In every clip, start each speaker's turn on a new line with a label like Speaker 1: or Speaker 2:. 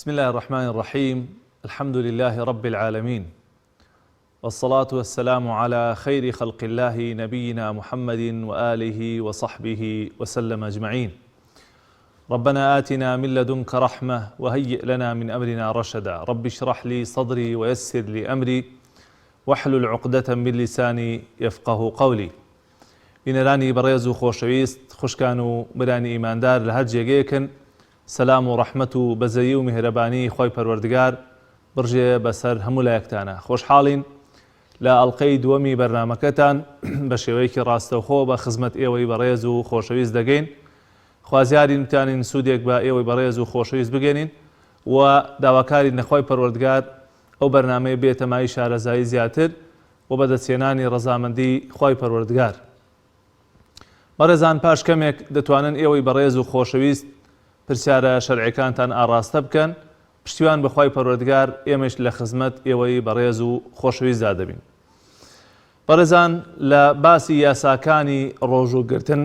Speaker 1: بسم الله الرحمن الرحيم. الحمد لله رب العالمين، والصلاة والسلام على خير خلق الله نبينا محمد وآله وصحبه وسلم أجمعين. ربنا آتنا من لدنك رحمة وهيئ لنا من أمرنا رشدا. رب اشرح لي صدري ويسر لي أمري واحلل عقدة من لساني يفقه قولي. بینەرانی بەڕێز و خۆشەویست، خوشکان و برانی ئیماندار لە هەر جێگەیەکن، سەلام و ڕەحمەت و بەزەیی و میهرەبانی خۆی پەروەردگار بڕژێ بەسەر هەموو لایەکتانە. خۆشحاڵین لە ئەڵقەی دووەمی بەرنامەکەتان بە شێوەیەکی ڕاستەوخۆ بە خزمەت ئێوەی بەڕێز و خۆشەویست دەگەین. خوازیارین بتانین سوودێک بە ئێوەی بەڕێز و خۆشەویست بگەێنین و داواکاری نەخوای پەروەردگار ئەو بەرنامەیە بێتە مای شارەزایی زیاتر و بەدەستهێنانی ڕەزامەندی خۆی پەروەردگار. بەڕێزان، پاش کەمێک دەتوانن ئێوەی بەڕێز و خۆشەویست پرسیارە شەرعیەکانتان ئاڕاستە بکەن. پشتیوان بەخوای پەروەردگار ئێمەش لە خزمەت ئێوەی بەڕێز و خۆشەویستدا دەبین. بەڕێزان، لە باسی یاساکانی ڕۆژوگرتن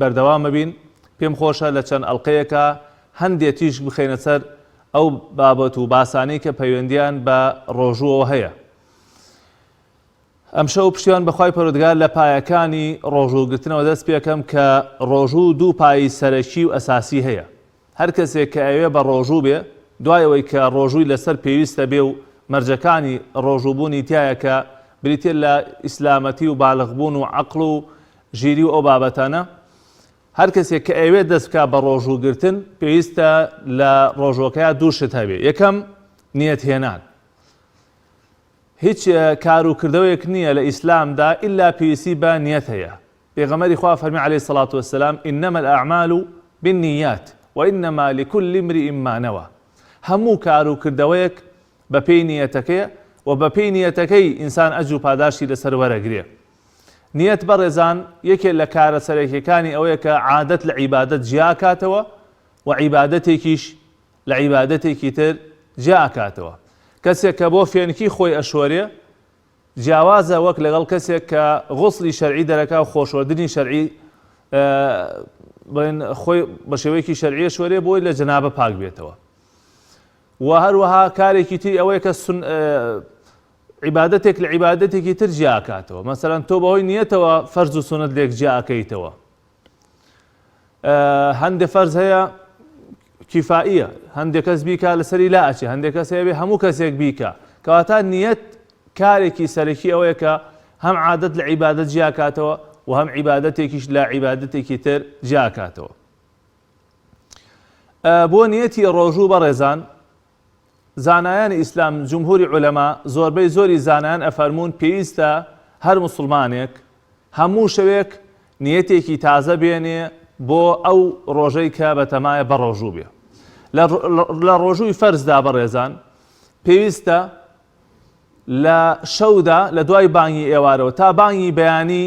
Speaker 1: بەردەوام بین. پێم خۆشە لە چەند ئەڵقەیەکە هەندێک تیش بخەینە سەر ئەو بابەت و باسانەی کە پەیوەندیان بە ڕۆژووەوە هەیە. ئەمشەو پشتیوان بەخوای پەروەردگار لە پایەکانی ڕۆژوگرتنەوە دەست پێکەم کە ڕۆژوو دوو پایی سەرەکی و ئەساسی هەیە. هەر کەسێک کە ئەوێ بە ڕۆژوو بێ، دوایەوەی کە ڕۆژووی لەسەر پێویستە بێ و مەرجەکانی ڕۆژووبوونی تایە کە بریتێ لە ئیسلامەتی و باڵغبوون و عەقڵ و ژیری و ئەو بابەتانە، هەر کەسێک کە ئەوێ دەست بکات بە ڕۆژوگرتن پێویستە لە ڕۆژوەکەیە دوو شت هەبێ. یەکەم، نیەتهێنان. هیچ کار و کردەوەیەک نییە لە ئیسلامدا ئیلا پێویستی بە نیەت هەیە. پێغەمبەری خوا فەرمی عەلەیهی سەڵات وەسەلام: ئینەمە الئەعمال بالنیات وئینەما لکل امرئ ما نوى. هەموو کار و کردەوەیەک بە پێی نیەتەکەیە و بە پێی نیەتەکەی ئینسان ئەجر و پاداشتی لەسەر وەرەگرێ. نیەت بەڕێزان یەکێک لە کارە سەرەکیەکانی ئەوەیە کە عادەت لە عیبادەت جیاکاتەوە و عیبادەتێکیش لە عیبادەتێکی تر جیاکاتەوە. کەسێک کە بۆ فێنکی خۆی ئەشۆرێ جیاوازە وەک لەگەڵ کەسێک کە غوسڵی شەرعی دەرەکا و خۆشوەردنی شەرعی خۆی بە شێوەیەکی شەرعیە شوێرێ بۆی لە جەنابە پاک بێتەوە. و هەروەها کارێکی تری ئەوەیە کە عیبادەتێک لە عیبادەتێکی تر جیاکاتەوە. مەسەڵەن تۆ بەهۆی نیەتەوە فەرز و سونەت لێک جیاکەیتەوە. هەندێک فەرز هەیە کیفائیە، هەندێک کەس بیکە لەسەری لا ئەچێ، هەندێک کەس هەیە بێ هەموو کەسێک بیکە. کەواتە نیەت کارێکی سەرەکی ئەوەیە کە هەم عادەت لە عیبادەت جیاکاتەوە و هەم عیبادەتێکیش لە عیبادەتێکی تر جیاکاتەوە. بۆ نیەتی ڕۆژوو بەڕێزان، زانایانی ئیسلام، جمهوری عولەما، زۆربەی زۆری زانایان ئەفەرمون پێویستە هەر موسڵمانێک هەموو شەوێک نیەتێکی تازە بێنێ بۆ ئەو ڕۆژەی کە بەتەمایە بە ڕۆژوو بێ. لە ڕۆژووی فەرزدا بەڕێزان پێویستە لە شەودا لە دوای بانگی ئێوارەوە تا بانگی بەیانی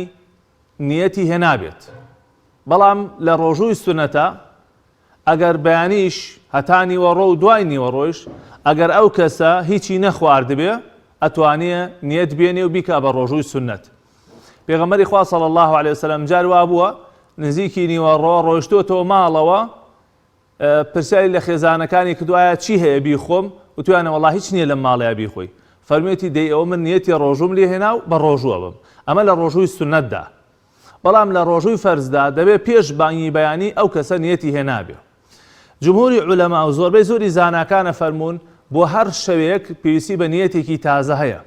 Speaker 1: نیەتی هێنابێت. بەڵام لە ڕۆژووی سونەتە ئەگەر بەیانیش هەتا نیوەڕۆ و دوای نیوەڕۆیش ئەگەر ئەو کەسە هیچی نەخواردبێ ئەتوانێ نیەت بێنێ و بیکا بە ڕۆژووی سونەت. پێغەمبەری خوا صلی الله علیه وسلم جار وا بووە نزیکی نیوەڕۆ ڕۆیشتۆتەوە ماڵەوە، پرسیاری لە خێزانەکانی کردوایە چی هەیە بیخۆم، و توانە وەڵا هیچ نییە لەم ماڵەیە بیخۆی. فەرمێتی دەی ئەوە من نیەتی ڕۆژوم لێ هێنا و بە ڕۆژووە بم. ئەمە لە ڕۆژووی سونەتدا. بەڵام لە ڕۆژووی فەرزدا دەبێت پێش بانگی بەیانی ئەو کەسە نیەتی هێنابێ. جمهوری عولەما و زۆربەی زۆری زاناکانە فەرمون بۆ هەر شەوێک پێویستی بە نیەتێکی تازە هەیە.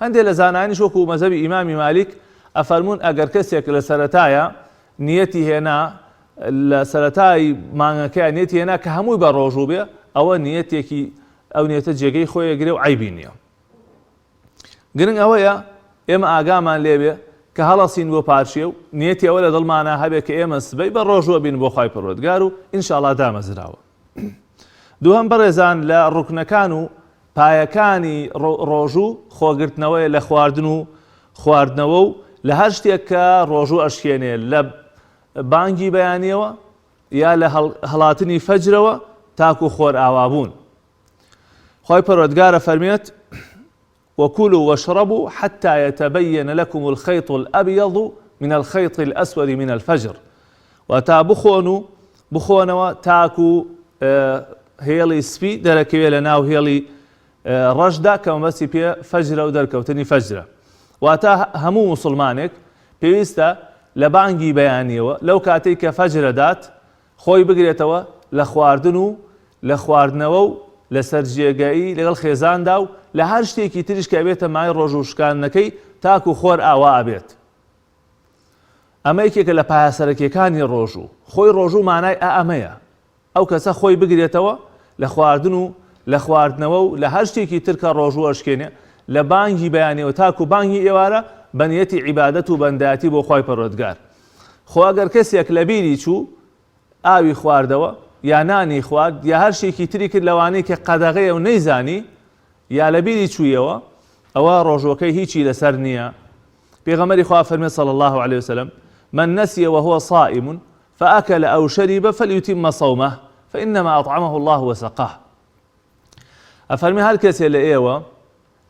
Speaker 1: هەندێک لە زانایانیش وەکو مەذهەبی ئیمامی مالیک ئەفەرمون ئەگەر کەسێک لە سەرەتایە نیەتی هێنا، لە سەرەتای مانگەکەیە نیەتی هێنا کە هەمووی بە ڕۆژوو بێ، ئەوە نیەتێکی ئەو نیەتە جێگەی خۆیەگرێ و عیبی نییە. گرنگ ئەوەیە ئێمە ئاگامان لێبێ کە هەڵەسین بۆ پارچێ و نیەتی ئەوە لە دڵمانە هەبێ کە ئێمە سبەی بە ڕۆژووە بین بۆ خوای پەروەردگار و ئینشاءڵڵا دامەزراوە. دووهەم بەڕێزان، لە ڕوکنەکان و پایەکانی ڕۆژوو خۆگرتنەوەی لە خواردن و خواردنەوە و لە هەر شتێک کە ڕۆژوو ئەشکێنێ، لە بانگی بەیانیەوە یا لە هەڵاتنی فەجرەوە تاکو خۆر ئاوابوون. خوای پەروەردگارە فەرمێت: وكلوا واشربوا حتى يتبين لكم الخيط الأبيض من الخيط الأسود من الفجر. وتا بخونوا تاكو هێڵی سپی دەرەکەوێت لە ناو هێڵی ڕەشدا کە مەبەستی پێ فەجرە و دەرکەوتنی فەجرە. واتە هەموو موسڵمانێک پێویستە لە بانگی بەیانیەوە لەو کاتێک کە فەجرە دات خۆی بگرێتەوە لە خواردن و لە خواردنەوە و لە سەرجێگایی لەگەڵ خێزاندا و لە هەر شتێکی تریش کە بێتە مای ڕۆژوشکانەکەی تاکو خۆر ئاوا ئەبێت. ئەمە یەکێکە لە پایاسەرەکیەکانی ڕۆژوو. خۆی ڕۆژوو مانای ئەمەیە. ئەو کەسە خۆی بگرێتەوە لە خواردن و لە خواردنەوە و لە هەر شتێکی ترکە ڕۆژوو ئەشکێنێ لە بانگی بەیانیەوە تاکو بانگی ئێوارە بەنیەتی عیبادەت و بەندایەتی بۆ خۆی پەروەردگار. خۆ ئەگەر کەسێک لە بیری چوو ئاوی خواردەوە یا نانی خوارد یا هەر شتێکی تری کرد لەوانەیە کە قەدەغەیە و نەیزانی یا لە بیری چوویەوە ئەوە ڕۆژوەکەی هیچی لەسەر نییە. پێغەمبەری خوا فەرمێ صلی الله عليه وسلم من نسي وهو صائم فأكل أو شرب فليتم صومه فإنما أطعمه الله وسقاه. ئەفەرمێ هەر کەسێ لە ئێوە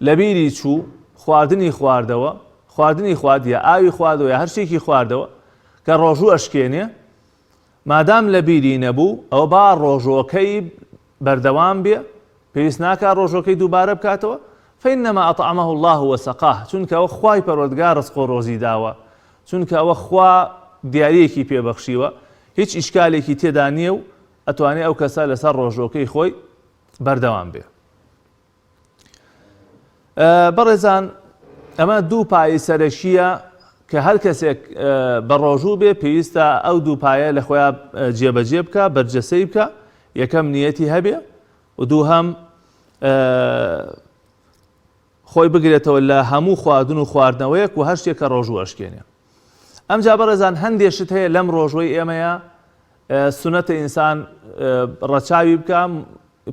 Speaker 1: لە بیری چوو خواردنی خوارد یا ئاوی خواردەوە یا هەر شتێکی خواردەوە کە ڕۆژوو ئەشکێنێ مادام لە بیری نەبوو ئەوە با ڕۆژۆکەی بەردەوام بێ پێویست ناکات ڕۆژۆکەی دووبارە بکاتەوە فإنما أطعمه الله وسقاه چونکە ئەوە خوای پەروەردگار ڕزق و ڕۆزی داوە چونکە ئەوە خوا دیاریەکی پێبەخشیوە هیچ ئیشکالێکی تێدا نییە و ئەتوانێت ئەو کەسە لەسەر ڕۆژۆکەی خۆی بەردەوام بێ. بەڕێزان ئەمە دوو پایی سەرەکیە کە هەر کەسێک بە ڕۆژوو بێ پێویستە ئەو دوو پایە لە خۆیان جێبەجێ بکە بەرجەسەی بکە یەکەم نیەتی هەبێ و دووهەم خۆی بگرێتەوە لە هەموو خواردن و خواردنەوەیەک و هەر شتێکە ڕۆژوو ئەشکێنێ. ئەمجا بەڕێزان هەندێک شت هەیە لەم ڕۆژوەی ئێمەیە سونەتە ئینسان ڕەچاوی بکە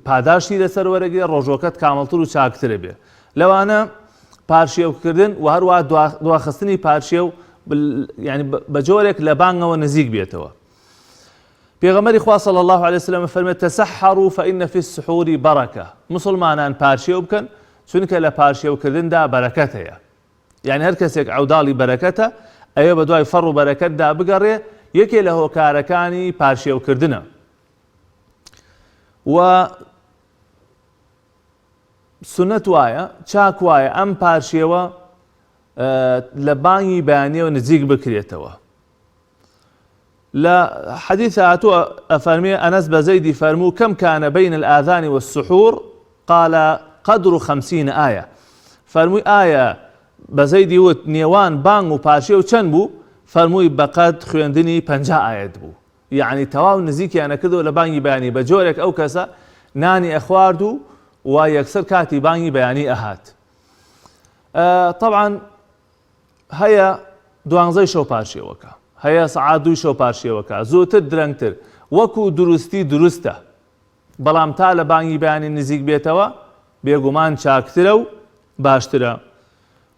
Speaker 1: پاداشتی لەسەر وەرەگرێ ڕۆژۆکەت کامەڵتر و چاکترە بێ. لەوانە پارشێوکردن و هەروە دواخستنی پارشێو یعنی بە جۆرێک لە بانگەوە نزیک بێتەوە. پێغەمبەری خوا صلی الله عليه وسلم فەرمێت تەسەحەڕوا فإن في السحور بەرەکە. موسڵمانان پارشێو بکەن چونکە لە پارشێوکردندا بەرەکەت هەیە. یعنی هەر کەسێک عەوداڵی بەرەکەتە ئەوێ بە دوای فەڕ و بەرەکەتدا بگەڕێ یەکێ لە هۆکارەکانی پارشێوکردنە. و سنەت وایە چاک وایە ئەم پارشێوە لە بانگی بەیانیەوە نزیک بکرێتەوە. لە حەدیث هاتووە ئەفەرمێ ئەنەس بە زەیدی فەرموو کەم کانە بەین الئاذان والسحور قال قدر 50 ئايە. فەرمووی ئایا بە زەیدی وت نێوان بانگ و پارشێو چەند بوو؟ فەرمووی بەقەد خوێندنی 50 ئاەت بوو. یعنی تەواو نزیکیانە کردەوە لە بانگی بەیانی بە جۆرێک ئەو کەسە نانی ئەخوارد و یەکسەر کاتی بانگی بەیانی ئەهات. طبعا هەیە 12 شەو پارشێوەکە، هەیە سەعات 2 شەو پارشێوەکە، زۆرتر درەنگتر وەکو دروستی دروستە، بەڵام تا لە بانگی بەیانی نزیک بێتەوە بێگومان چاکترە و باشترە.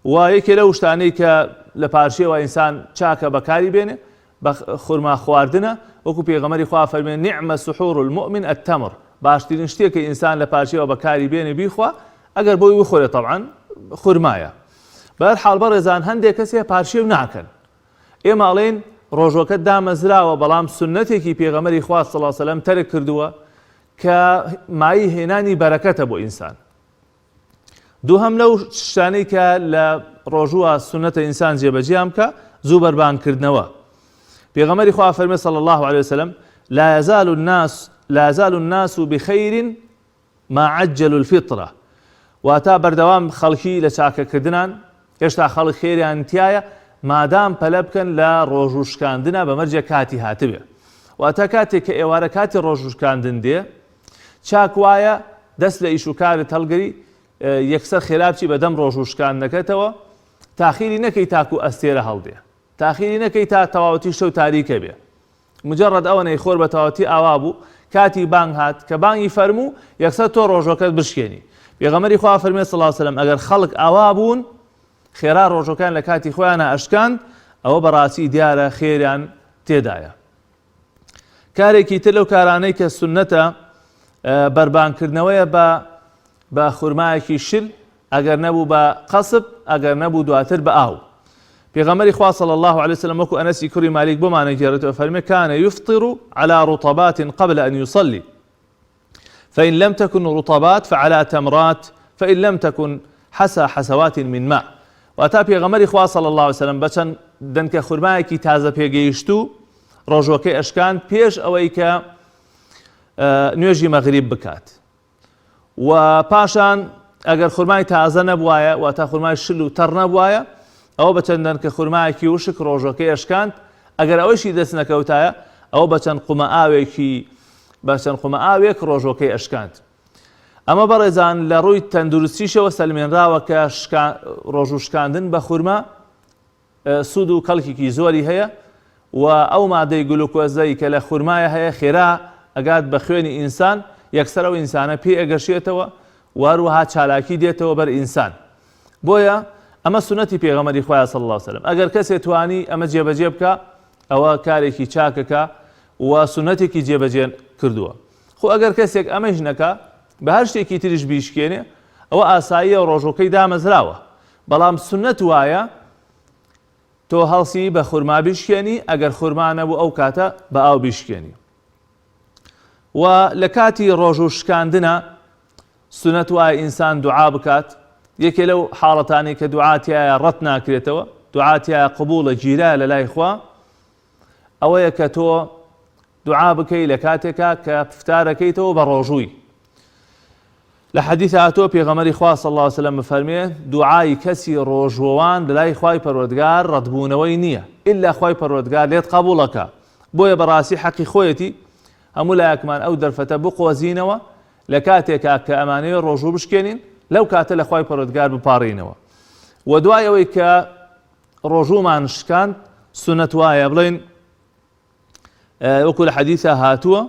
Speaker 1: و یەکێ لەو شتانەی کە لە پارشێوە ئینسان چاکە بەکاری بێنێ بە خورما خواردنە، وەکو پێغەمبەری خوا فەرمێ نعمە سحور المؤمن التەمر. باشترین شتێکە ئینسان لە پارشێوە بەکاری بێنێ بیخوا ئەگەر بۆی بخۆرێت طبعا خورمایە. بەهەرحاڵ بەڕێزان هەندێک کەسێ پارشێو ناکەن. ئێمە ئەڵێن ڕۆژۆکەت دامەزراوە بەڵام سنەتێکی پێغەمبەری خوا صلی الله علیه وسلم تەرک کردووە کە مای هێنانی بەرەکەتە بۆ ئینسان. دووهەم لەو شتانەی کە لە ڕۆژووە سنەتە ئینسان جێبەجێیان بکە زوو بەربانکردنەوە. پێغەمبەری خوا فەرمێ صلی الله عليه وسلم لا يزال الناس بخير ما عجلوا الفطرة. واتا بەردەوام خەڵکی لە چاکەکردنان هێشتا خەڵک خێریان تایە مادام پەلە بکەن لە ڕۆژوشکاندنە بەمەرجە کاتی هاتبێ. واتا کاتێک کە ئێوارە کاتی ڕۆژوشکاندن دێ چاک وایە دەست لە ئیش و کارت هەڵگری یەکسەر خێرابچی بەدەم ڕۆژوشکاندنەکەتەوە تاخیری نەکەی تاکو ئەستێرە هەڵدێ، تاخیری نەکەی تا تەواوەتی شەو تاریکە بێ. مجرد ئەوە نەیخۆر بە تەواوەتی ئاوا بوو کاتی بانگ هات کە بانگی فەرموو یەکسەر تۆ ڕۆژۆکەت بشکێنی. پێغەمبەری خوا فەرمێ صلی الله علیه وسلم ئەگەر خەڵک ئاوا بوون خێرا ڕۆژۆکان لە کاتی خۆیانە ئەشکاند ئەوە بەڕاستی دیارە خێریان تێدایە. کارێکی تر لەو کارانەی کە سنەتە بەربانکردنەوەیە بە خورمایەکی شل ئەگەر نەبوو بە قەسب ئەگەر نەبوو دواتر بە ئاو. پێغەمبەری خوا صلی الله عليه وسلم وەکو ئەنەسی کوڕی مالیک بۆمانە گێڕێتەوە فەرمێ کان یفطر على رطبات قبل أن يصلي فإن لم تكن رطبات فعلى تمرات فإن لم تكن حسى حسوات من ماء. واتا پێغەمبەری خوا صلی الله علیه وسلم بچەند دەنکە خورمایەکی تازە پێگەیشتو ڕۆژوەکەی ئەشکاند پێش ئەوەی کە نوێژی مەغریب بکات. و پاشان ئەگەر خورمای تازە نەبوایە واتە خورمای شل و تەڕ نەبوایە ئەوە بەچەند دەنکە خورمایەکی وشک ڕۆژوەکەی ئەشکاند. ئەگەر ئەوەشی دەست نەکەوتایە ئەوە بەچەند قومە ئاوێک ڕۆژوەکەی ئەشکاند. ئەمە بەڕێزان لە ڕووی تەندروستیشەوە سەلمێنراوە کە ڕۆژوو شکاندن بە خورما سوود و کەڵکێکی زۆری هەیە و ئەو مادەی گلوکۆزەی کە لە خورمایە هەیە خێرا ئەگات بە خوێنی ئینسان یەکسەر ئەو ئینسانە پێ ئەگەشێتەوە واروها چالاکی دێتەوە بەر ئینسان. بۆیە ئەمە سونەتی پێغەمبەری خوایە صلی الله علیه وسلم. ئەگەر کەسێ توانی ئەمە جێبەجێ بکە ئەوە کارێکی چاکەکە و سونەتێکی جێبەجێ کردووە. خۆ ئەگەر کەسێک ئەمەش نەکە بە هەر شتێکی تریش بیشکێنێ ئەوە ئاساییە و ڕۆژۆکەی دامەزراوە. بەڵام سونەت وایە تۆ هەڵسی بە خورما بیشکێنی ئەگەر خورما نەبوو ئەو کاتە بە ئاو بیشکێنی. و لە کاتی ڕۆژوو شکاندنە سونەت وایە ئینسان دوعا بکات. یەکێ لەو حاڵەتانی کە دوعاتیایە ڕەت ناکرێتەوە دوعاتیایە قبوڵە گیرایە لە لای خوا ئەوەیە کە تۆ دوعا بکەی لە کاتێکا کە فتارەکەیتەوە بە ڕۆژووی. لە حەدیث هاتووە پێغەمبەری خوا صلی الله علیه وسلم بفەرمێ دوعای کەسی ڕۆژوەوان لە لای خوای پەروەردگار ڕەتبوونەوەی نییە ئیلا خوای پەروەردگار لێت قبوڵەکە. بۆیە بەڕاستی حەقی خۆیەتی هەموو لایەکمان ئەو دەرفەتە بقۆزینەوە لە کاتێکا کە ئەمانەیە ڕۆژوو بشکێنین لەو کاتە لە خوای پەروەردگار بپاڕینەوە. و دوای ئەوەی کە ڕۆژوومان شکاند سونەت وایە بڵێن وەکو لە حەدیثە هاتووە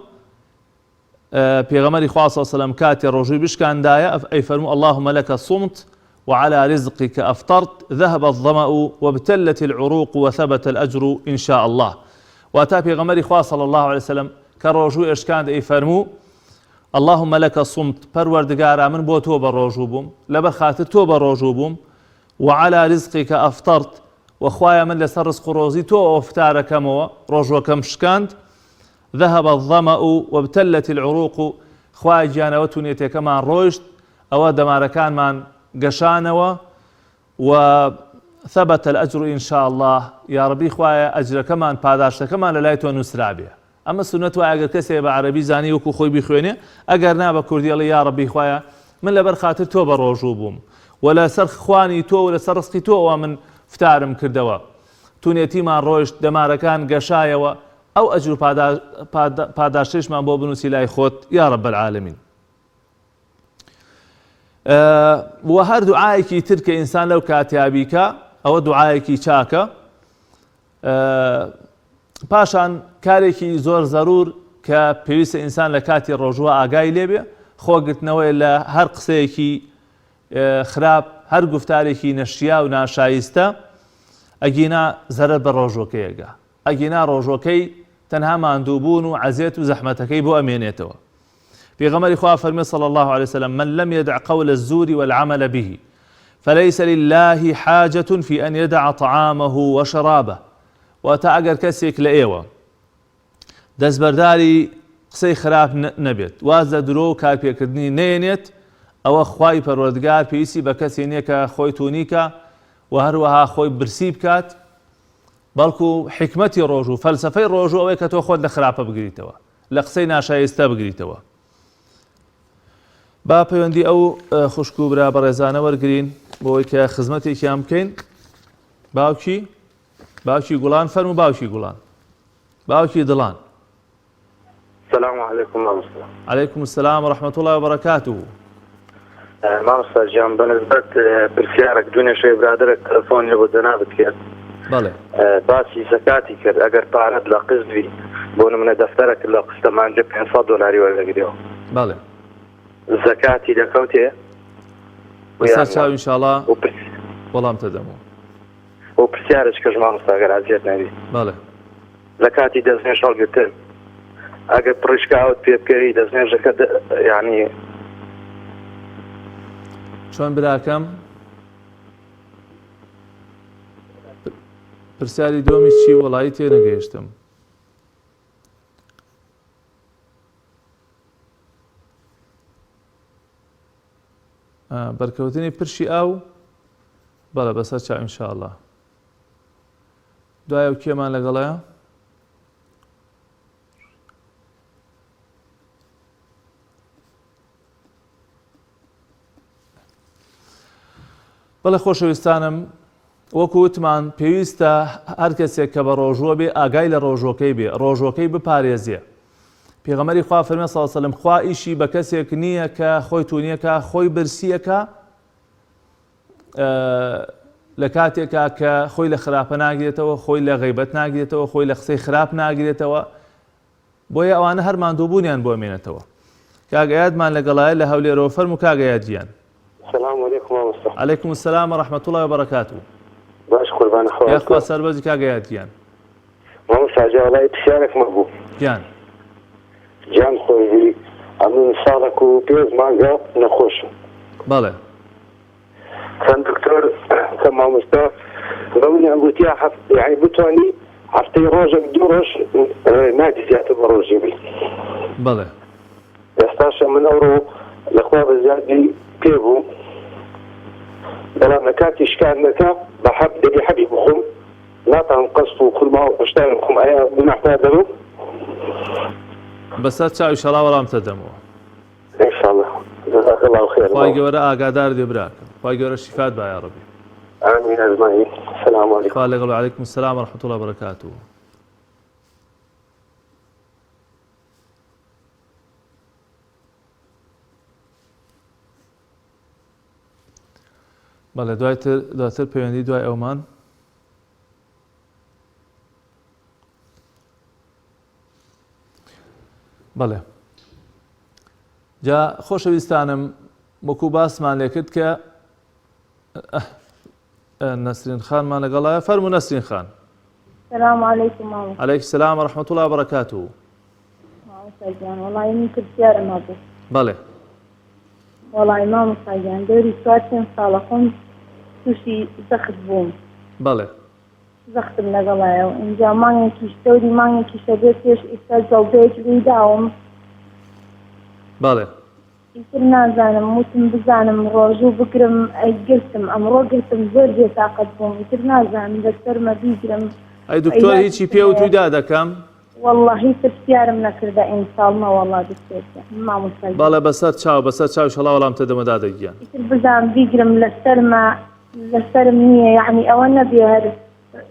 Speaker 1: پێغەمبەری خوا صلی الله علیه وسلم کاتی ڕۆژووی بشکاندایە ئەیفەرموو اللهم لك صمت وعلى رزقك أفطرت ذهب الظمأ وابتلت العروق وثبت الأجر إن شاء الله. واتا پێغەمبەری خوا صلی الله علیه وسلم کە ڕۆژووی ئەشکاند ئەیفەرموو اللهم لك صمت پەروەردگارا من بۆ تۆ بە ڕۆژوو بووم لەبەر خاتر تۆ بە ڕۆژوو بووم وعلى رزقك أفطرت وخوايا من لەسەر ڕزق و ڕۆزی تۆ ئەفتارەکەمەوە ڕۆژوەکەم شکاند ذهب الظمأ وابتلت العروق خوای گیانەوە توونێتێکەمان ڕۆیشت ئەوە دەمارەکانمان گەشانەوە و ثبت الأجر إن شاء الله یا ربی خوایە ئەجرەکەمان پاداشتەکەمان لە لای تۆ نووسرابێ. ئەمە سونەت وایە ئەگەر کەسێ بە عەرەبی زانی وەکو خۆی بیخوێنێ ئەگەر نا بە کوردی ئەڵێ یا ربی خوایە من لەبەر خاتر تۆ بە ڕۆژوو بووم و لەسەر خوانی تۆ و لەسەر ڕزقی تۆ ئەوە من فتارم کردەوە توونێتیمان ڕۆیشت دەمارەکان گەشایەوە ئەو ئەجر پاداشتێشمان بۆ بنووسی لای خۆت یا رب العالمین. و هەر دوعایەکی تر کە ئینسان لەو کاتیابیکە ئەوە دوعایەکی چاکە. پاشان کارێکی زۆر زەرور کە پێویستە ئینسان لە کاتی ڕۆژوە ئاگای لێبێ خۆگرتنەوەی لە هەر قسەیەکی خراپ هەر گفتارێکی نەشییا و ناشایستە ئەگینا زەرەر بە ڕۆژۆکەیەگە ئەگینا ڕۆژۆکەی تەنها ماندووبوون و عەزیەت و زەحمەتەکەی بۆ ئەمێنێتەوە. پێغەمبەری خوا فەرمێ صلی الله عليه وسلم من لم يدع قول الزور والعمل به فليس لله حاجة في أن يدع طعامه وشرابه. واتە ئەگەر کەسێک لە ئێوە دەستبەرداری قسەی خراپ نەبێت واز لە درۆ و کارپێکردنی نێنێت ئەوە خوای پەروەردگار پێویستی بە کەسێ نییە کە خۆی تونیکە و هەروەها خۆی برسی بکات بەڵکو حکمەتی ڕۆژ و فەلسەفەی ڕۆژ ئەوەی کە تۆ خۆت لە خراپە بگریتەوە لە قسەی ناشایستە بگریتەوە. با پەیوەندی ئەو خوشک و برا بەڕێزانە وەرگرین بۆی کە خزمەتێکیان بکەین. باوکی گوڵان فەرموو باوکی گوڵان باوکی دڵان.
Speaker 2: السلام عليكم مامۆستا.
Speaker 1: عليكم السلام ورحمة الله وبركاته.
Speaker 2: مامۆستا گیان بەنسبەت پرسیارێک دوێنێ شوێ برادرێک تەلەفۆنی بۆ جەنابەت کرد باسی زەکاتی کرد ئەگەر پارەت لە قزوی بۆ نمونە دەفتەرێک لە قستەمانجە $500 وەرەگرێەوە
Speaker 1: بەڵێ
Speaker 2: زەکاتی دەکەوتێ
Speaker 1: بەسەر چاو ئینشاءڵڵا وەڵام تەدەمەوە
Speaker 2: بۆ پرسیارش کەش مامۆستا ئەگەر ئازیەت نەبی
Speaker 1: بەڵێ
Speaker 2: زەکاتی دەستنێ شەڵگرتن ئەگەر پڕیشکاوت پێ بکەی دەستنێژەکە یعنی
Speaker 1: چۆن براکەم پرسیاری دۆمی چی وەڵایی تێ نەگەیشتم. بەرکەوتنی پرشی ئاو بەڵێ بەسەر چاو ئینشاءالله. دوایە و کێمان لەگەڵەیە؟ بەڵێ خۆشەویستانم، وەکو وتمان پێویستە هەر کەسێک کە بە ڕۆژوە بێ ئاگای لە ڕۆژۆکەی بێ، ڕۆژۆکەی بپارێزیێ. پێغەمبەری خوا فەرمێ سەڵڵەهو عەلەیهی وسەلەم خوا ئیشی بە کەسێک نییە کە خۆی توونیەکە خۆی برسیەکە لە کاتێکا کە خۆی لە خراپە ناگرێتەوە، خۆی لە غەیبەت ناگرێتەوە، خۆی لە قسەی خراپ ناگرێتەوە، بۆیە ئەوانە هەر ماندووبوونیان بۆ مێنێتەوە. کاگەیادمان لەگەڵایە لە هەولێرەوە فەرموو کاگەیادیان.
Speaker 3: السلام عليكم ورحمة الله.
Speaker 1: عليكم السلام ورحمة الله وبركاته.
Speaker 3: باش قربان أخواتك.
Speaker 1: يا أخوة سربزي كاقياتيان.
Speaker 3: مامۆستا جا وڵی پرسیارێک مەبوو.
Speaker 1: گیان.
Speaker 3: جان خۆی ئەمن ساڵێک و پێنج مانگە نەخۆشم.
Speaker 1: بەڵێ.
Speaker 3: چەند دکتۆر کە مامۆستا بەمنیان گوتیا یعنی بتوانی هەفتەی ڕۆژێک دوو ڕۆژ نادی زیاتر بە ڕۆژی بی.
Speaker 1: بەڵێ.
Speaker 3: ئێستاشە من ئەوڕۆ لەخوا بە زیادی پێ بوو. بەڵام لە کاتی شکارنەکە بە دەبی حەبی بخۆم ناتان قەست و خورما و هەشتارم بخۆم ئایا گوناحدار دەبم؟
Speaker 1: بەسەر چاوی شەڵا وەڵامتە دەمەوە.
Speaker 3: ئینشاءالله. جەزاک الله خێر.
Speaker 1: خوای گەورە ئاگادار دێ براکەم. خوای گەورە شیفات بە یا ڕەبی.
Speaker 3: آمین ئەجمعین. السلام علیکم.
Speaker 1: خوا لەگەڵ و عەلەیکم السلام ورحمة الله وبركاته. بەڵێ دواتر پەیوەندی دوای ئەومان. بەڵێ. جا خۆشەویستانم وەکو باسمان لێ کرد کە نەسرین خانمان لەگەڵایە. فەرموو نەسرین خان.
Speaker 4: السلام عليكم ماما.
Speaker 1: عليك السلام ورحمة الله وبركاته.
Speaker 4: ماما ساجان والله من پرسیارم هەبوو.
Speaker 1: بەڵێ.
Speaker 4: والله ماما ساجان دەوری چوارچەند ساڵە خۆم تووشی زەخت بووم.
Speaker 1: بەڵێ.
Speaker 4: زەختم لەگەڵایەوە اینجا مانگێکیش دەوری مانگێکیشە بێت پێش ئێستا جەڵبەیەک ڕوویداوم.
Speaker 1: بەڵێ.
Speaker 4: ئیتر نازانم وتم بزانم ڕۆژوو بگرم گرتم ئەمڕۆ گرتم زۆر بێتاقەت بووم ئیتر نازانم لەسەرمە بیگرم.
Speaker 1: ئەی دکتۆر هیچی پێ و توویدا دەکەم؟
Speaker 4: والله پرسیارم نەکردە ئینساڵمە والله دکتۆر ماما ساجان.
Speaker 1: بەڵێ بەسەر چاو شەڵا وەڵامتە دەمەدا دەگیان.
Speaker 4: ئیتر بزانم بیگرم لەسەرم نییە یعنی ئەوە نەبێ هەر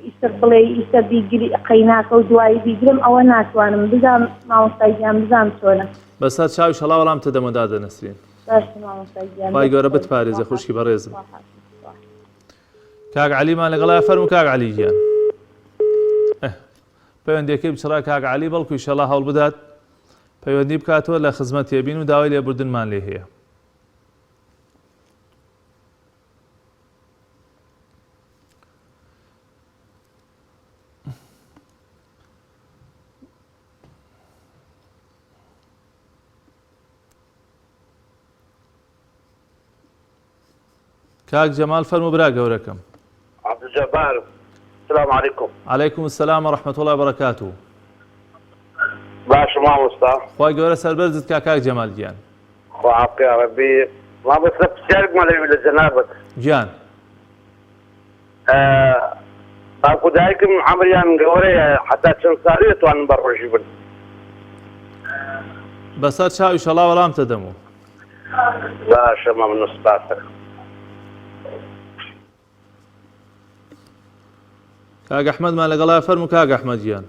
Speaker 4: ئیتر بڵێ ئیتە بیگری قەیناکە و دوایی بیگرم ئەوە ناتوانم بزانم مامۆستاگیان بزانم چۆنە.
Speaker 1: بەسەر چاوی شەڵا وەڵامتە دەمەدا دەنەسرین.
Speaker 4: باش مامۆستاگیان.
Speaker 1: خوای گەورە بتپارێزە خوشکی بەڕێزم. کاک عەلیمان لەگەڵایە. فەرموو کاک عەلی گیان. پەیوەندیەکەی بچڕا کاک عەلی بەڵکو ئینشەڵا هەوڵ بدات پەیوەندی بکاتەوە لە خزمەتێ بین و داوای لێبوردنمان لێ هەیە. کاک جەمال فەرموو برا گەورەکەم.
Speaker 3: عەبدولجەبار. السلام عليكم.
Speaker 1: عليكم السلام ورحمة الله وبركاته.
Speaker 3: باش مامۆستا.
Speaker 1: خوای گەورە سەربەرزت کا کاک جەمال گیان.
Speaker 3: خوا عافیە ڕەبی. مامۆستا پرسیارێکمان لەوێ لە جەنابەت.
Speaker 1: گیان.
Speaker 3: باوکو دایکم عەمریان گەورەیە حتا چەند ساڵی دەتوانن بە ڕۆژی بن.
Speaker 1: بەسەر چاوی شەڵا وەڵامتە دەمەوە.
Speaker 3: باشە مەمنوو سپاسە.
Speaker 1: کاک ئەحمەدمان لەگەڵایە. فەرموو کاک ئەحمەد گیان.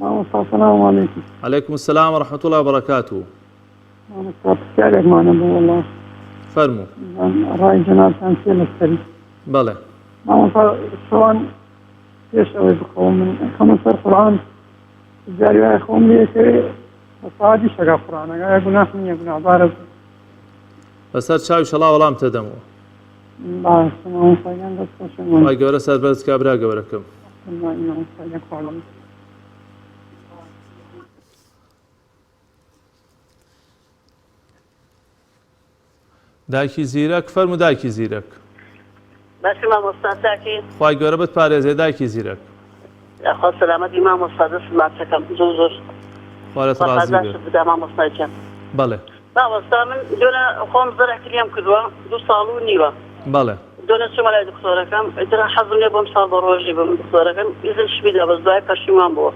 Speaker 5: مامۆستا سەلام عەلەیکم.
Speaker 1: عليكم السلام ورحمة الله وبركاته.
Speaker 5: مامۆستا پرسیارێکمانە بوو وەڵڵا.
Speaker 1: فەرموو.
Speaker 5: ڕای جەنابتان چێ لەسەری؟
Speaker 1: بەڵێ.
Speaker 5: مامۆستا چۆن پێش ئەوەی بخەوم من خەمە سەر قورئان جاری وایە خۆم لێکەوێ بە سەعاتی شەکا قورئانەکە ئایا گوناح نییە گوناحبارە
Speaker 1: بەسەر چاوی شەڵا وەڵامتە دەمەوە.
Speaker 5: باشە مامۆستاگیان دەست خۆشن.
Speaker 1: خوای گەورە سەربەرز کا برا گەورەکەم.
Speaker 5: مامۆستاگیان خواڵم.
Speaker 1: دایکی زیرەک. فەرموو دایکی زیرەک.
Speaker 6: باشی مامۆستا چاکەین؟
Speaker 1: خوای گەورە بتپارێزێ دایکی زیرەک.
Speaker 6: خوا سەلامەتی مامۆستا دەست ماچەکەم زۆر
Speaker 1: خوارەت ڕازی بێ.
Speaker 6: بدا مامۆستاجان.
Speaker 1: بەڵێ.
Speaker 6: مامۆستا من دوێنە خۆم زەرعکردیام کردووە 2 ساڵ و نیوە
Speaker 1: بەڵێ
Speaker 6: دوێنە چوومە لای دکتۆرەکەم ئیتر حەزم لێ بۆم ساڵ بە ڕۆژی بم دکتۆرەکەم ئیزنشی بیدا بەس دوای پەشیمان بووە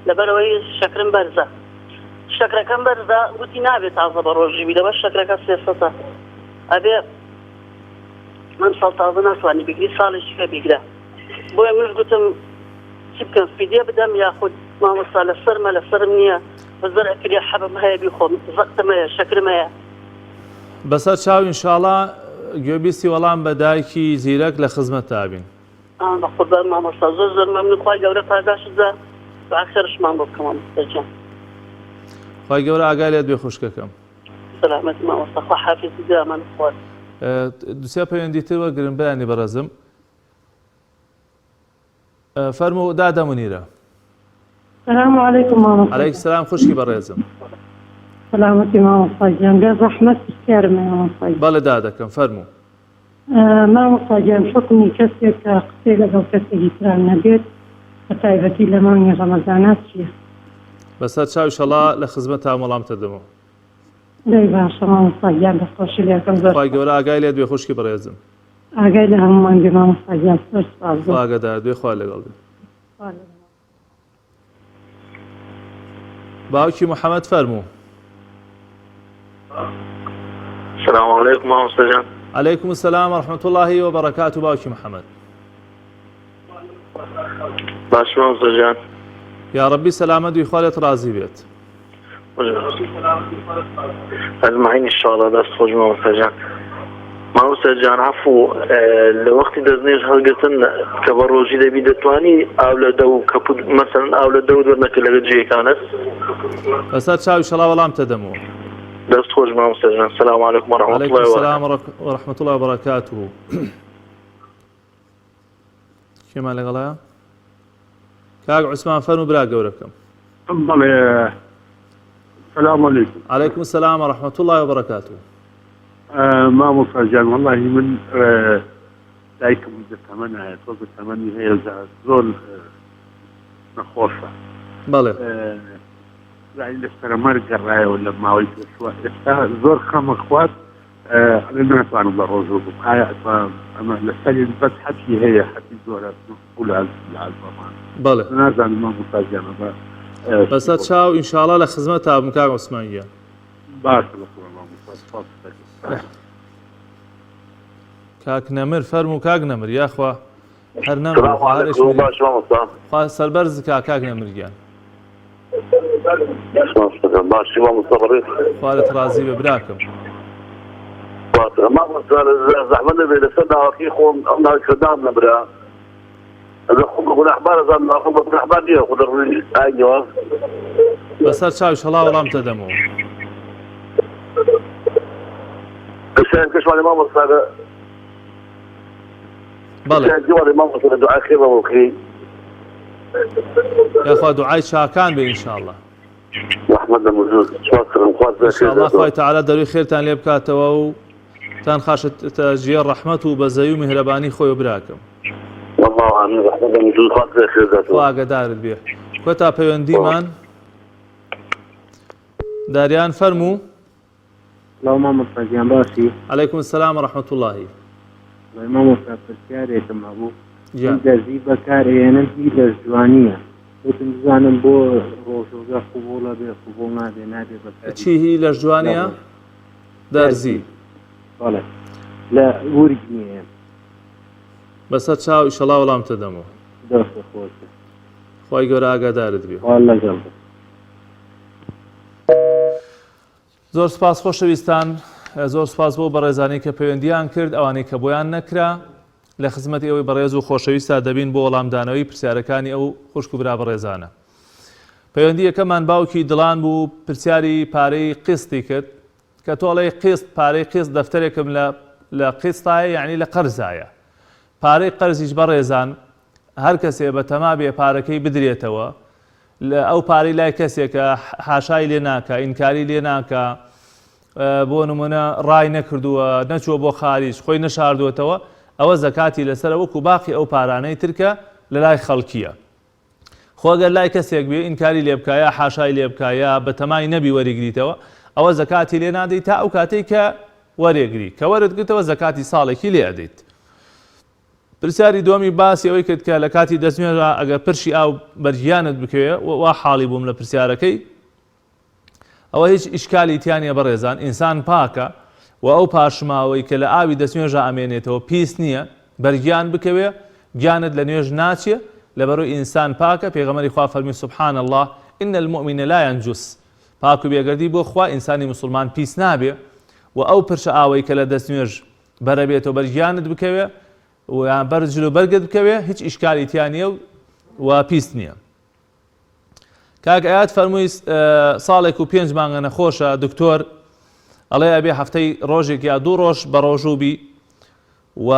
Speaker 6: لەبەرەوەی شەکرم بەرزە شەکرەکەم بەرزە گوتی نابێت تازە بە ڕۆژی بیدە بەس شەکرەکە 300 ئەبێ من ساڵ تازە ناتوانانی بگری ساڵێکیکە بیگرە بۆیە منش گوتم چی بکەم فیدیە بدەم یاخود مامۆستا لەسەرمە لەسەرم نییە بە زەرعکردی حەبم هەیە بیخۆم زەقتم هەیە شەکرم هەیە
Speaker 1: بەسەر چاو ئینشاڵا گوێبیستی وەڵام بە دایکی زیرەک لە خزمەت تابین
Speaker 6: بەخۆبار مامۆستا زۆر زۆر مەمنون خوای گەورە پاداشدا بەعکسەرشمان بۆ بکەم مامۆستاجان
Speaker 1: خوای گەورە ئاگای لێت بێ خوشکەکەم
Speaker 6: سلامەتی مامۆستا خوا حافیزی دامان خوارد
Speaker 1: دووسێ پەیوەندیتر وەرگرن بەیانی بەڕێزم فەرموو دادە منیرە
Speaker 7: السلام عليكم ماما
Speaker 1: عەلەیکم سەلام خوشکی بەڕێزم
Speaker 7: سلامتي ماما صاجان بيض رحمة السيارة ماما صاجان
Speaker 1: بەڵێ دادەکەم فەرموو
Speaker 7: ماما صاجان حكمي كسيك قصيلة أو كسيك ترى النبيت فتايبتي لماني رمضانات شيء
Speaker 1: بەسەر چاو ئینشاڵا لە خزمەت تا وەڵامتە دەمەوە
Speaker 7: داي باشا ماما صاجان بخوشي لكم زور
Speaker 1: خوای گەورە ئاگای لێت بێ خوشکی بەڕێزم
Speaker 7: ئاگای لە هەمومان بێ ماما صاجان زۆر سپاس
Speaker 1: خوا ئاگادار دوێ خوا لەگەڵ بێ باوکی محەممەد فەرموو
Speaker 2: السلام عليكم مامۆستا جان
Speaker 1: عەلەیکم السەلام وەرەحمەتوڵڵاهی وبەرەکاتوو باوکی محەممەد
Speaker 2: باش مامۆستا جان
Speaker 1: یا ڕەبی سەلامەت دوی خوا لێت ڕازی بێت
Speaker 2: أجمعين إن شاء الله دست خوش مامۆستا جان مامۆستا جان عفو لە وەختی دەستنێژ هەڵگرتن کە بە ڕۆژی دەبی دەتوانی ئاو لە دە و کەپوت مەسەن ئاو لە دە و دەرنەکە لەگە جێیەکانت
Speaker 1: بەسەر چاو ئینشاڵا وەڵامتە دەمەوە
Speaker 2: دەست خۆش مامۆستا جان السلام عليكم ورحمة
Speaker 1: عەلەیکم
Speaker 2: الله
Speaker 1: السلام وەرەحمەتوڵڵاهی وبەرەکاتوو کێمان لەگەڵایە کاک عوسمان فەرموو برا گەورەکەم
Speaker 5: بەڵێ السلام عليكم
Speaker 1: عەلەیکم السلام وەرەحمەتوڵڵاهی وبەرەکاتوو
Speaker 5: مامۆستا جان والله من دایکم دەتەمەن هەیە تۆ دەتەمەنی هەیە زۆر نەخۆشە
Speaker 1: بەڵێ
Speaker 5: لەسەر مەرگ گەڕایەوە لە ماوەی پێشوە ئێستا زۆر خەمە خوات ناتوانم بە ڕۆژ بم ئایا ئەمە لەسەری بەس حەتی هەیە حەتی زۆرە لەعزبەمان
Speaker 1: بەڵێ
Speaker 5: نازانم مامۆستا جانە
Speaker 1: بەسەر چاو ئینشاڵا لە خزمەت تا بم کاک عوسمان گیان
Speaker 5: باش بخۆ مامۆستا
Speaker 1: کاک نەمر فەرموو کاک نەمر یاخوا هەر
Speaker 2: السلام عليكم باش مامۆستا
Speaker 1: خوا سەربەرز کاک نەمر گیان
Speaker 2: باش مامۆستا بەڕێز
Speaker 1: خوا لێت ڕازی بێ براکەم
Speaker 2: مامۆستا زەحمەت دەبێت لەسەر داواکەی خۆم ئەم ناوکردام نەبرا ئەگە خۆم بە گوناحبار ئەزانم ناخۆم بە گوناحبار نییە خۆ دەڕووی ئاینەوە
Speaker 1: بەسەر چاو ئینشاڵا وەڵامتە دەمەوە
Speaker 2: كشان كشوالي ما مصدر
Speaker 1: بەڵێ
Speaker 2: جوالي ما مصدر دعاء خير وخير
Speaker 1: یاخوا دوعای چاکان بێ ئینشاڵا
Speaker 2: محمد موجود شكرا مخاطر
Speaker 1: ئینشاڵا خوای تەعالا دەروی خێرتان لێ بکاتەوە و تان خاشتە ژێر ڕەحمەت و بەزەی و میهرەبانی خۆی و براکەم
Speaker 2: والله امين محمد موجود خاطر خير
Speaker 1: خوا ئاگادارت بێ کوێتا پەیوەندیمان داریان فەرموو
Speaker 8: لو مامۆستا گیان باشی
Speaker 1: عەلەیکم السلام وەرەحمەتوڵڵاهی
Speaker 8: مامۆستا پرسیارێکم هەبوو
Speaker 1: گیان
Speaker 8: دەرزی بەکارهێنم هی لە جوانیە وتم بزانم بۆ ڕۆژۆگە قوبوڵە بێ قوبوڵ نابێ نابێ بەکاری
Speaker 1: چی هی لە جوانیە دەرزی
Speaker 8: بەڵێ لە ورگیە
Speaker 1: بەسەر چاو ئینشاڵا وەڵامتە دەمەوە
Speaker 8: دەستە خۆشە
Speaker 1: خوای گەورە ئاگادارت بێ
Speaker 8: وا لەگەڵ بە
Speaker 1: زۆر سپاس خۆشەویستان زۆر سپاس بۆ بەڕێزانەی کە پەیوەندیان کرد ئەوانەی کە بۆیان نەکرا لە خزمەتی ئەوەی بەڕێز و خۆشەویستە دەبین بۆ وەڵامدانەوەی پرسیارەکانی ئەو خوشک و برا بەڕێزانە پەیوەندی یەکەمان باوکی دڵان بوو پرسیاری پارەی قستی کرد کە تۆڵی قست پارەی قست دەفتەرێکم لە قستایە یعنی لە قەرزایە پارەی قەرزیش بەڕێزان هەر کەسێ بە تەما بێ پارەکەی بدرێتەوە ئەو پارەی لای کەسێکە حاشای لێ ناکە ئینکاری لێ ناکە بۆ نمونە ڕای نەکردووە نەچووە بۆ خاریج خۆی نەشاردوێتەوە ئەوە زەکاتی لەسەر وەکو باقی ئەو پارانەی ترکە لە لای خەڵکیە خۆگەر لای کەسێک بێ ئینکاری لێ بکایە حاشای لێ بکایە بە تەمای نەبی وەریگریتەوە ئەوە زەکاتی لێ نادەیت تا ئەو کاتێک کە وەرێگری کە وەرتگرتەوە زەکاتی ساڵێکی لێ ئەدەیت. پرسیاری دومی باسی ئەوەی کرد کە لە کاتی دەستنوێژە ئەگەر پرشی ئاو بەرگیانت بکەوێ وا حاڵی بووم لە پرسیارەکەی، ئەوە هیچ ئیشکالی تیانە بەڕێزان، ئینسان پاکە و ئەو پاشماوەی کە لە ئاوی دەستنوێژە ئەمێنێتەوە پیس نییە بەرگیان بکەوێ، گیانت لە نوێژ ناچێ لەبەرەوەی ئینسان پاکە. پێغەمبەری خوا فەرمی سبحان الله إن المؤمن لا ينجس، پاک و بێگەردی بۆ خوا ئینسانی مسلمان پیس نابێ و ئەو پرشە ئاوەی کە لە دەستنوێژ بەرەبێتەوە بەرگیانت بکەوێ و یان بەرجل و بەرگت بکەوێ هیچ ئیشکالی تیانە و پیس نییە. کاک ئايات فەرمووی ساڵێک و 5 مانگە نەخۆشە دکتۆر ئەڵێ ئەبێ هەفتەی ڕۆژێک یا 2 ڕۆژ بە ڕۆژوبی و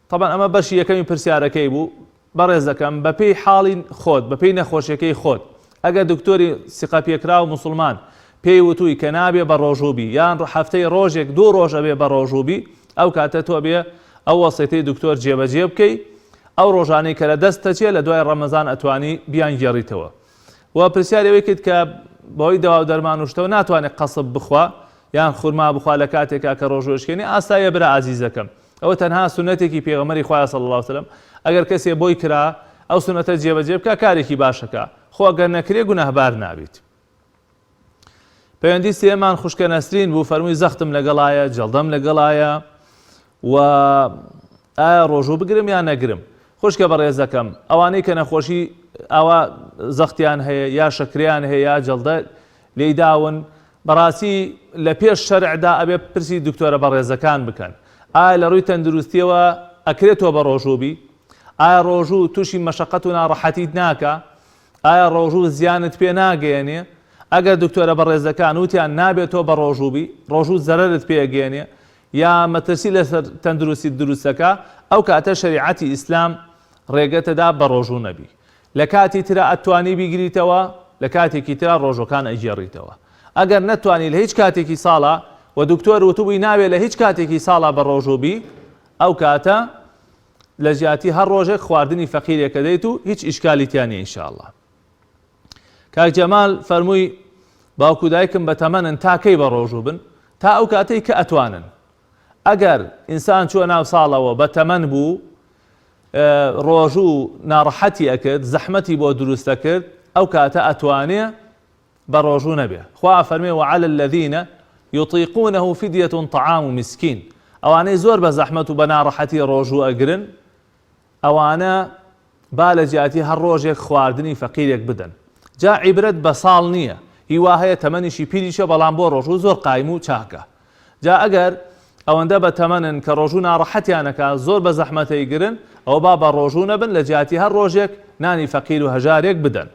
Speaker 1: طبعا ئەمە بەشی یەکەمی پرسیارەکەی بوو. بەڕێز دەکەم بەپێی حاڵی خۆت بەپێی نەخۆشیەکەی خۆت ئەگەر دکتۆری سقە پێکرا و مسلمان پێی وتووی کە نابێ بە ڕۆژوبی یان هەفتەی ڕۆژێک 2 ڕۆژ ئەبێ بە ڕۆژوبی، ئەو کاتە تۆ بێ ئەو وەسیەتەی دکتۆر جێبەجێ بکەی، ئەو ڕۆژانەی کە لە دەستەچێ لە دوای ڕەمەزان ئەتوانی بیان گێڕیتەوە. و پرسیاری ئەوەی کرد کە بەهۆی دەوا و دەرمان و شتەوە ناتوانێت قەسب بخوا یان خورما بخوا لە کاتێکا کە ڕۆژوەشکێنی، ئاسایە برا عەزیزەکەم، ئەوە تەنها سونەتێکی پێغەمبەری خوا صلی الله علیه وسلم، ئەگەر کەسێ بۆی کرا ئەو سونەتە جێبەجێ بکە کارێکی باشەکە، خۆ ئەگەر نەکرێ گونەهبار نابێت. پەیوەندی سێمان خوشکە نەسرین بوو، فەرمووی زەختم لەگەڵایە، جەڵدەم لەگەڵایە و ئایا ڕۆژوو بگرم یان نەگرم. خوشکە بەڕێزەکەم ئەوانەی کە نەخۆشی ئەوە زەختیان هەیە یا شەکریان هەیە یا جەڵدە لێی داون، بەڕاستی لە پێش شەرعدا ئەبێ پرسی دکتۆرە بەڕێزەکان بکەن ئایا لە ڕووی تەندروستیەوە ئەکرێتەوە بە ڕۆژوبی، ئایا ڕۆژوو تووشی مەشەقەت و ناڕەحەتیت ناکە، ئایا ڕۆژوو زیانت پێ ناگەیەنێ. ئەگەر دکتۆرە بەڕێزەکان وتیان نابێتەوە بە ڕۆژوبی، ڕۆژوو زەرەرت پێگەێنێ یا مەترسی لەسەر تەندروستی دروستەکە، ئەو کاتە شەریعەتی ئیسلام ڕێگەتەدا بە ڕۆژوو نەبی. لە کاتی ترە ئەتوانی بیگریتەوە، لە کاتێکی ترە ڕۆژەکان ئەیگێڕیتەوە. ئەگەر نەتوانی لە هیچ کاتێکی ساڵە و دکتۆر وتبووی ناوێت لە هیچ کاتێکی ساڵە بە ڕۆژوبی، ئەو کاتە لە ژیاتی هەر ڕۆژێک خواردنی فەقیرێکە دەیت و هیچ ئیشکالی تیانە ئینشاءالله. کاک جەمال فەرمووی باوکو دایکم بە تەمەنن تا کەی بە ڕۆژوو بن؟ تا ئەو کاتەی کە ئەتوانن. ئەگەر ئینسان چووە ناو ساڵەوە بە تەمەن بوو، ڕۆژوو ناڕەحەتی ئەکرد، زەحمەتی بۆ دروستە کرد، ئەو کاتە ئەتوانێ بە ڕۆژوو نەبێ. خوا فەرمێ وعلى الذين يطيقونه فدية طعام مسكين، ئەوانەی زۆر بە زەحمەت و بە ناڕەحەتی ڕۆژوو ئەگرن، ئەوانە با لە جیاتی هەر ڕۆژێک خواردنی فەقیرێک بدەن. جا عیبرەت بە ساڵ نییە، هیوا هەیە تەمەنیشی پیریشە بەڵام بۆ ڕۆژوو زۆر قایم و چاکە. جا ئەگەر ئەوەندە بە تەمەنن کە ڕۆژوو ناڕەحەتیانەکە زۆر بە زەحمەتەی گرن، ئەوە با بە ڕۆژوو نەبن، لە جیاتی هەر ڕۆژێک نانی فەقیر و هەژارێک بدەن.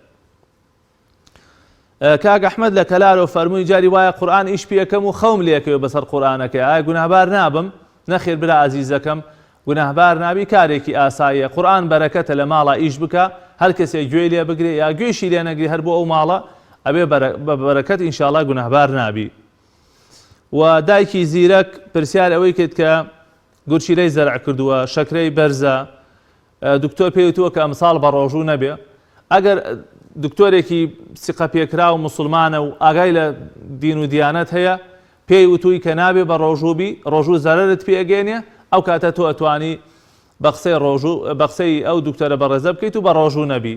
Speaker 1: کاک ئەحمەد لە کەلارەوە فەرمووی جاری وایە قورئان ئیش پێکەم و خەوم لێکەوێ بەسەر قورئانەکە، ئایا گوناهبار نابم؟ نەخێر برا عەزیزەکەم، گوناهبار نابی، کارێکی ئاساییە. قورئان بەرەکەتە لە ماڵە ئیش بکە، هەر کەسێک گوێی لێ بگرێ یا گوێشی لێ نەگری هەر بۆ ئەو ماڵە ئەبێ بە بەرەکەت ئینشاءالله گوناهبار نابی. و دایکی زیرەک پرسیار ئەوەی کرد کە گورچیلەی زەرع کردووە، شەکرەی بەرزە، دکتۆر پێی وتووە کە ئەمساڵ بە ڕۆژوو نەبێ. ئەگەر دکتۆرێکی سقە پێکرا و مسلمانە و ئاگای لە دین و دیانەت هەیە، پێی وتووی کە نابێ بە ڕۆژووبی، ڕۆژوو زەرەرت پێگەێنێ، ئەو کاتە تۆ ئەتوانی بە قسەی ئەو دکتۆرە بەڕێزە بکەیت و بە ڕۆژوو نەبی.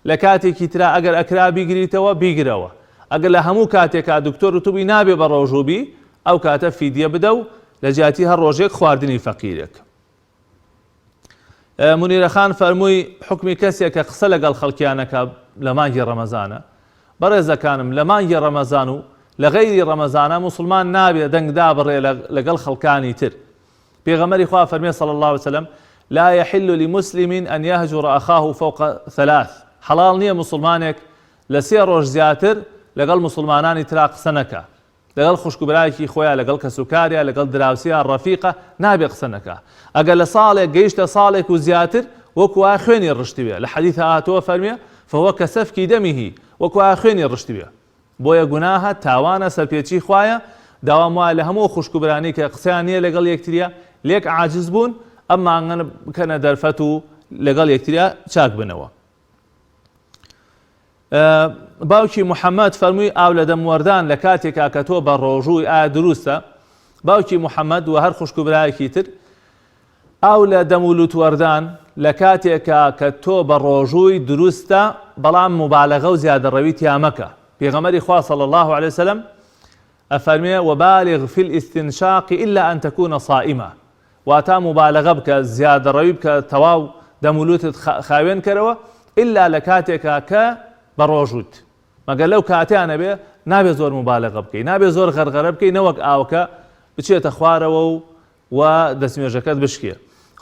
Speaker 1: لە کاتێکی ترا ئەگەر ئەکرا بیگریتەوە بیگرەوە. ئەگەر لە هەموو کاتێکا دکتۆر وتووی نابێ بە ڕۆژووبی، ئەو کاتە فیدیە بدە و لە جیاتی هەر ڕۆژێک خواردنی فەقیرێک. منیرەخان فەرمووی حکمی کەسێک کە قسە لەگەڵ خەڵکیانەکە لە مانگی ڕەمەزانە. بەڕێزەکانم لە مانگی ڕەمەزان و لە غەیری ڕەمەزانە مسلمان نابێ دەنگدا بڕێ لەگەڵ خەڵکانی تر. پێغەمبەری خوا فەرمێ صلی الله عليه وسلم لا يحل لمسلم أن يهجر أخاه فوق 3. حەڵاڵ نییە مسلمانێک لە 3 ڕۆژ زیاتر لەگەڵ مسلمانانی ترا قسە نەکە. لەگەڵ خوشکبرایەکی خۆیان، لەگەڵ کەسوکاریە، لەگەڵ دراوسیە ڕەفیقە نابێ قسە نەکە. ئەگەر لە ساڵێک گەیشتە ساڵێک و زیاتر وەکو وای خوێنی ڕشتی بێ، لە حەدیث هاتووە فەرمێ فهو كسفکی دەمیه، وەکو وای خوێنی ڕشتی بێ. بۆیە گوناهە، تاوانە، سەرپێچی خوایە. داوام وایە لە هەموو خوشکبرانی کە قسەیان نییە لەگەڵ یەکتریە لێک عاجز بوون، ئەمما ئەنگەنە بکەنە دەرفەت و لەگەڵ یەکتریە چاک بنەوە. باوکی محەممەد فەرمووی ئاو لە دەموەردان لە کاتێکا کە تۆ بە ڕۆژووی ئایا دروستە باوکی محەممەد و هەر خوشک و برایەکی تر ئاو لە دەمولوتوەردان لە کاتێکا کە تۆ بە ڕۆژووی دروستە بەڵام مبالغە و زیادەڕەوی تیامەکە پێغەمبەری خوا صلی الله عليه وسلم ئەفەرمێ وبالغ في الاستنشاق إلا أن تكون صائما واتە مبالغە بکە زیادەڕەوی بکە تەواو دەمولوتت خاوێن کەرەوە إلا لە کاتێکا کە بە ڕۆژوت مەگەر لەو کاتیانە بێ نابێ زۆر مبالغە بکەی نابێ زۆر غەرغەرە بکەی نەوەک ئاوکە بچێتە خوارەوە و دەستمێژەکەت بشکێ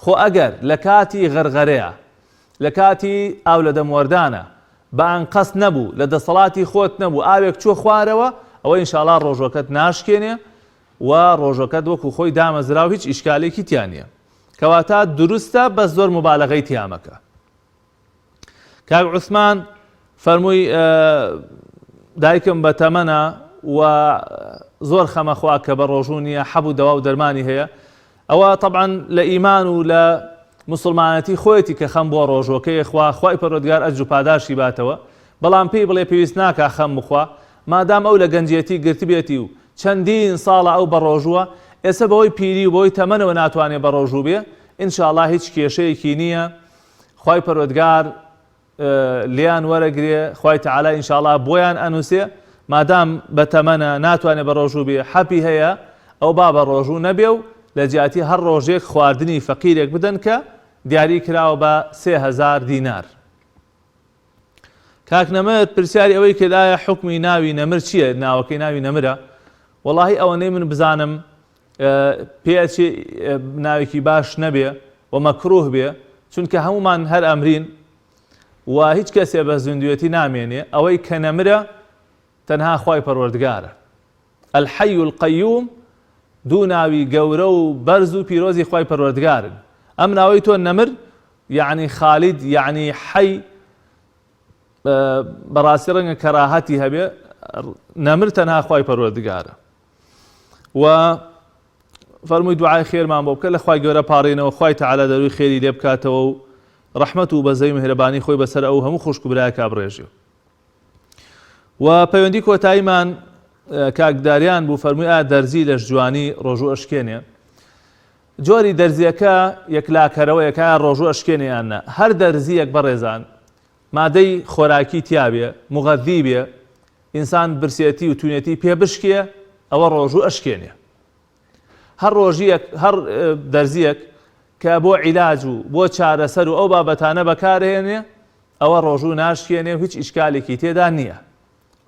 Speaker 1: خۆ ئەگەر لە کاتی غەرغەرەیە لە کاتی ئاو لە دەموەردانە بە ئەنقەس نەبوو لە دەسەڵاتی خۆت نەبوو ئاوێک چوە خوارەوە ئەوە ئینشاءڵڵا ڕۆژەکەت ناشکێنێ و ڕۆژەکەت وەکو خۆی دامەزرا و هیچ ئیشکالێکی تیان نییە کەواتە دروستە بە زۆر مبالغەی تیامەکە کاک عوسمان فەرمووی دایکم بە تەمەنە و زۆر خەمەخوا کە بە ڕۆژوو نییە حەبوو دەوا و دەرمانی هەیە ئەوە طبعا لە ئیمان و لە مسلمانەتی خۆیەتی کە خەم بۆ ڕۆژۆکەی خوای پەروەردگار ئەجر و پاداشی باتەوە بەڵام پێی بڵێ پێویست ناکە خەم بخوا مادام ئەو لە گەنجێتی گرتبێتی و چەندین ساڵە ئەو بە ڕۆژووە ئێستا بەوەی پیری و بەوەی تەمەنەوە ناتوانێت بە ڕۆژوو بێ ئینشاءڵڵا هیچ کێشەیەکی نییە خوای پەروەردگار لیان وەرەگرێ خوای تەعالا ئینشاءڵڵا بۆیان ئەنووسێ مادام بە تەمەنە ناتوانێت بە ڕۆژوو بێ حەپی هەیە ئەو با بە ڕۆژوو نەبێ و لە جیاتی هەر ڕۆژێک خواردنی فەقیرێک بدەن کە دیاری کراوە بە 3000 دینار کاک نەمەت پرسیاری ئەوەی کە لایە حکمی ناوی نەمر چییە ناوەکەی ناوی نەمرە وەڵاهی ئەوەنەی من بزانم پێچی ناوێکی باش نەبێ و مەکروه بێ چونکە هەمومان هەر ئەمرین و هیچ کەسێ بە زیندوێتی نامێنێ ئەوەی کە نەمرە تەنها خوای پەروەردگارە الحەی القەیوم دوو ناوی گەورە و بەرز و پیرۆزی خوای پەروەردگارن ئەم ناوەی تۆ نەمر یعنی خالید یعنی حەی بەڕاستی ڕەنگە کەراهەتی هەبێ نەمر تەنها خوای پەروەردگارە و فەرمووی دوعای خێرمان بۆ بکە لە خوای گەورە پاڕێنەوە خوای تەعالا دەروی خێری لێ بکاتەوە و ڕەحمەت و بەزەی مهرەبانی خۆی بەسەر ئەو هەموو خوشک و برایە کابڕێژێ و پەیوەندی کۆتاییمان کاکداریان بوو فەرمووی ئایا دەرزی لە جوانی ڕۆژوو ئەشکێنێ جۆری دەرزیەکە یەکلاکەرەوە یەکایە ڕۆژوو ئەشکێنێیانە هەر دەرزیەک بەڕێزان مادەی خۆراکی تیابێ مغەذی بێ ئینسان برسێتی و توونێتی پێ بشکێ ئەوە ڕۆژوو ئەشکێنێ هەر دەرزیەک کە بۆ عیلاج و بۆ چارەسەر و ئەو بابەتانە بەکارهێنێ ئەوە ڕۆژوو ناشکێنێ و هیچ ئیشکالێکی تێدا نییە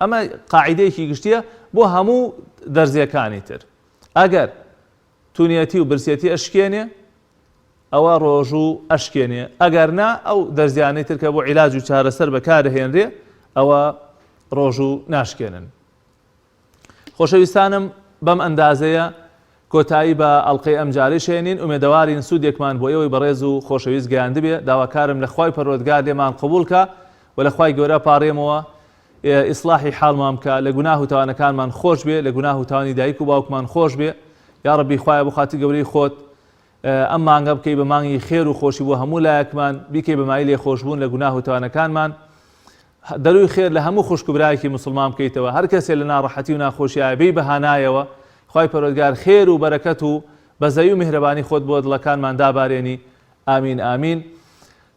Speaker 1: ئەمە قاعیدەیەکی گشتیە بۆ هەموو دەرزیەکانی تر ئەگەر توونێتی و برسێتی ئەشکێنێ ئەوە ڕۆژوو ئەشکێنێ ئەگەر نا ئەو دەرزیانەی تر کە بۆ عیلاج و چارەسەر بەکارهێنرێ ئەوە ڕۆژوو ناشکێنن خۆشەویستانم بەم ئەندازەیە کۆتایی بە ئەڵقەی ئەم جارەی شێنین ئومێدەوارین سوودێکمان بۆ ئێوەی بەڕێز و خۆشەویست گەیاند بێ داواکارم لە خوای پەروەردگار لێمان قبوڵ کە و لە خوای گەورە پاڕێمەوە ئیسلاحی حاڵمان بکە لە گوناه و تاوانەکانمان خۆش بێ لە گوناه و تاوانی دایک و باوکمان خۆش بێ یا ڕەبی خوایە بۆ خاتی گەورەی خۆت ئەم مانگە بکەی بە مانگی خێر و خۆشی بۆ هەموو لایەکمان بیکەی بە مای لێ خۆشبوون لە گوناه و تاوانەکانمان دەروی خێر لە هەموو خوشک و برایەکی مسلمان بکەیتەوە هەر کەسێ لە ناڕەحەتی و ناخۆشیایە بێی بەهانایەوە خوای پەروەردگار خێر و بەرەکەت و بەزەی و میهرەبانی خۆت بۆ دڵەکانمان دابارێنی ئامین ئامین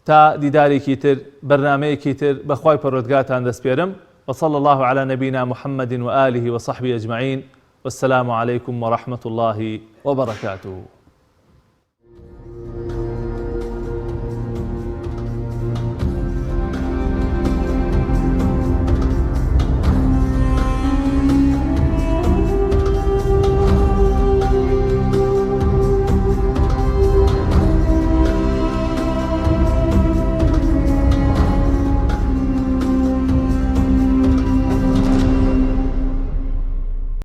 Speaker 1: تا دیدارێکی تر بەرنامەیەکی تر بە خوای پەروەردگارتان دەسپێرم وصلى الله على نبينا محمد وآله وصحبه أجمعين والسلام عليكم ورحمة الله وبركاته